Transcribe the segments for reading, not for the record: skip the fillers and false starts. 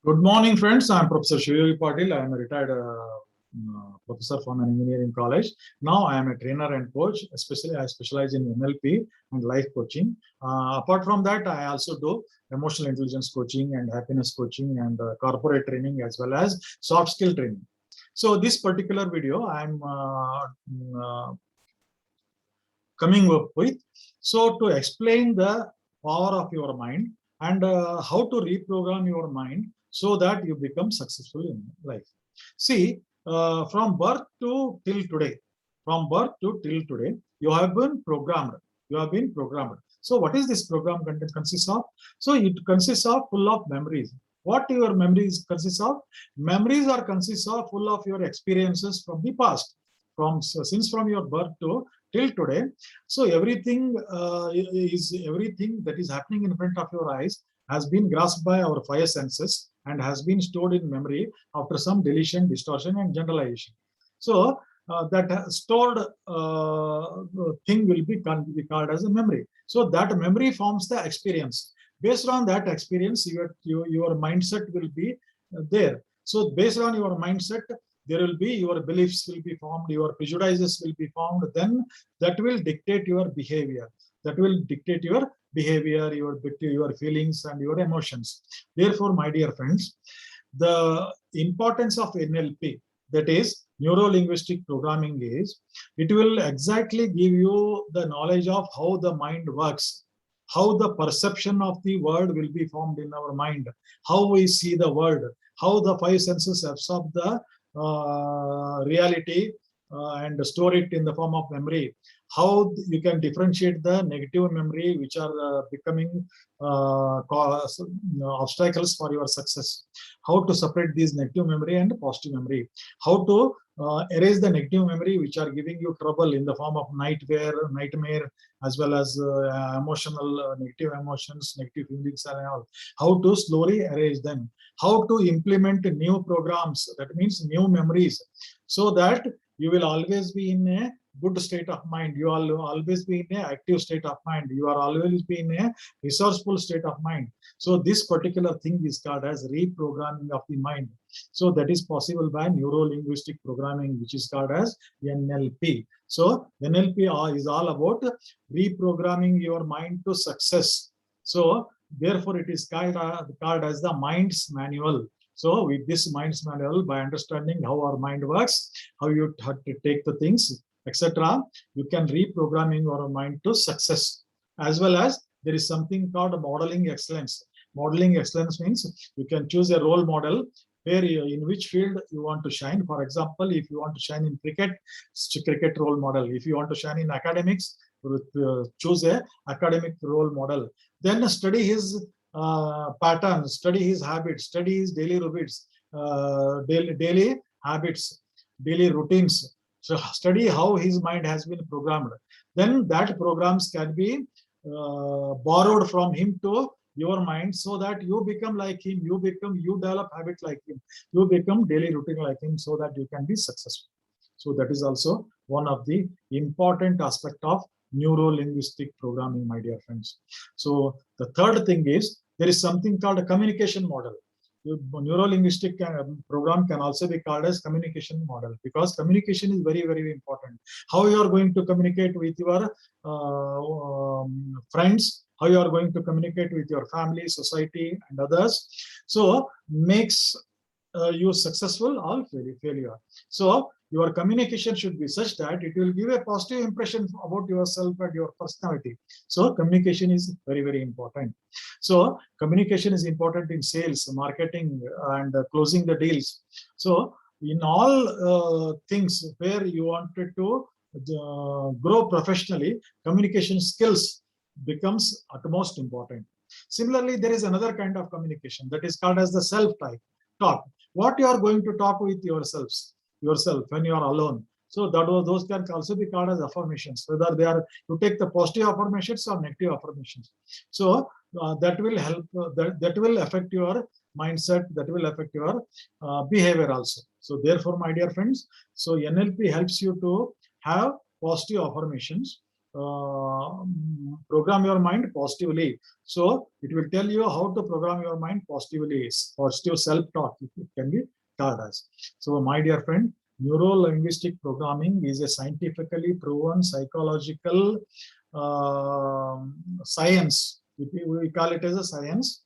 Good morning, friends. I'm Professor Shivayogi Patil. I am a retired professor from an engineering college. Now I am a trainer and coach. Especially, I specialize in NLP and life coaching. Apart from that, I also do emotional intelligence coaching and happiness coaching and corporate training as well as soft skill training. So this particular video, I'm coming up with. So to explain the power of your mind and how to reprogram your mind so that you become successful in life. See, from birth to till today, from birth to till today, you have been programmed. You have been programmed. So what is this program content consists of? So it consists of full of memories. What your memories consist of? Memories are consists of full of your experiences from the past. Since from your birth to till today, so everything everything that is happening in front of your eyes has been grasped by our five senses and has been stored in memory after some deletion, distortion, and generalization. So that stored thing will be called as a memory. So that memory forms the experience. Based on that experience, your mindset will be there. So based on your mindset, there will be your beliefs will be formed, your prejudices will be formed. Then that will dictate your behavior. That will dictate your behavior, your feelings, and your emotions. Therefore, my dear friends, the importance of NLP, that is neuro-linguistic programming, is it will exactly give you the knowledge of how the mind works, how the perception of the world will be formed in our mind, how we see the world, how the five senses absorb the reality and store it in the form of memory, how you can differentiate the negative memory which are becoming obstacles for your success, how to separate these negative memory and positive memory, how to erase the negative memory which are giving you trouble in the form of nightmare, as well as emotional negative emotions, negative feelings, and all, how to slowly erase them, how to implement new programs, that means new memories, so that you will always be in a good state of mind. You will always be in an active state of mind. You are always be in a resourceful state of mind. So this particular thing is called as reprogramming of the mind. So that is possible by neuro-linguistic programming, which is called as NLP. So NLP is all about reprogramming your mind to success. So therefore, it is called as the mind's manual. So with this mind's manual, by understanding how our mind works, how you have to take the things, etc., you can reprogramming your mind to success. As well as there is something called modeling excellence. Modeling excellence means you can choose a role model where in which field you want to shine. For example, if you want to shine in cricket, cricket role model. If you want to shine in academics, choose a academic role model. Then study his pattern, study his habits, study his daily routines, daily habits, daily routines. So study how his mind has been programmed. Then that programs can be borrowed from him to your mind, so that you become like him, you develop habit like him, you become daily routine like him, so that you can be successful. So that is also one of the important aspect of neuro-linguistic programming, my dear friends. So the third thing is there is something called a communication model. Neuro-linguistic program can also be called as communication model, because communication is very, very important. How you are going to communicate with your friends, how you are going to communicate with your family, society, and others. So makes you successful or failure. So your communication should be such that it will give a positive impression about yourself and your personality. So communication is very, very important. So communication is important in sales, marketing, and closing the deals. So in all things where you wanted to grow professionally, communication skills becomes utmost important. Similarly, there is another kind of communication that is called as the self-type talk. What you are going to talk with yourself when you are alone. So those can also be called as affirmations, whether they are, you take the positive affirmations or negative affirmations. So that will help, that will affect your mindset, that will affect your behavior also. So therefore, my dear friends, so NLP helps you to have positive affirmations, program your mind positively. So it will tell you how to program your mind positively. Positive self-talk, it can be taught us. So my dear friend, neuro-linguistic programming is a scientifically proven psychological science. We call it as a science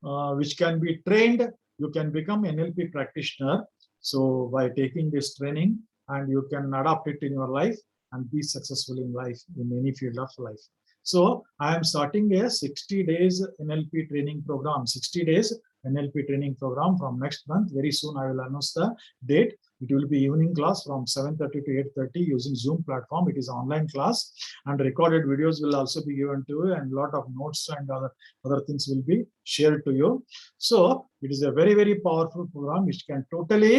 which can be trained. You can become NLP practitioner. So by taking this training, and you can adapt it in your life and be successful in life, in any field of life. So I am starting a 60 days NLP training program, 60 days NLP training program from next month. Very soon I will announce the date. It will be evening class from 7:30 to 8:30 using Zoom platform. It is online class, and recorded videos will also be given to you, and lot of notes and other things will be shared to you. So it is a very, very powerful program which can totally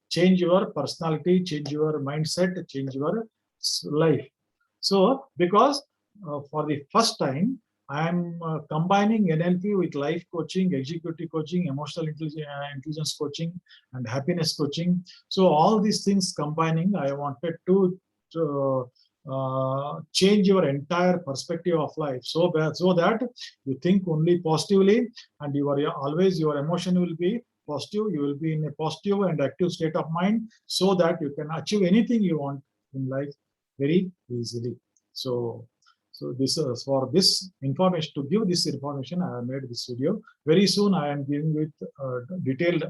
change your personality, change your mindset, change your life. So because for the first time, I am combining NLP with life coaching, executive coaching, emotional intelligence coaching, and happiness coaching. So all these things combining, I wanted to change your entire perspective of life, so that you think only positively, and always your emotion will be positive. You will be in a positive and active state of mind, so that you can achieve anything you want in life very easily. So this is for this information. To give this information, I have made this video. Very soon I am giving with detailed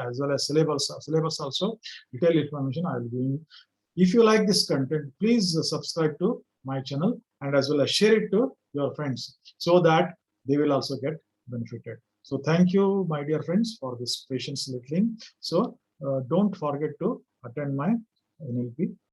as well as syllabus also, detailed information I will be giving. If you like this content, please subscribe to my channel, and as well as share it to your friends, so that they will also get benefited. So thank you, my dear friends, for this patience listening. So don't forget to attend my NLP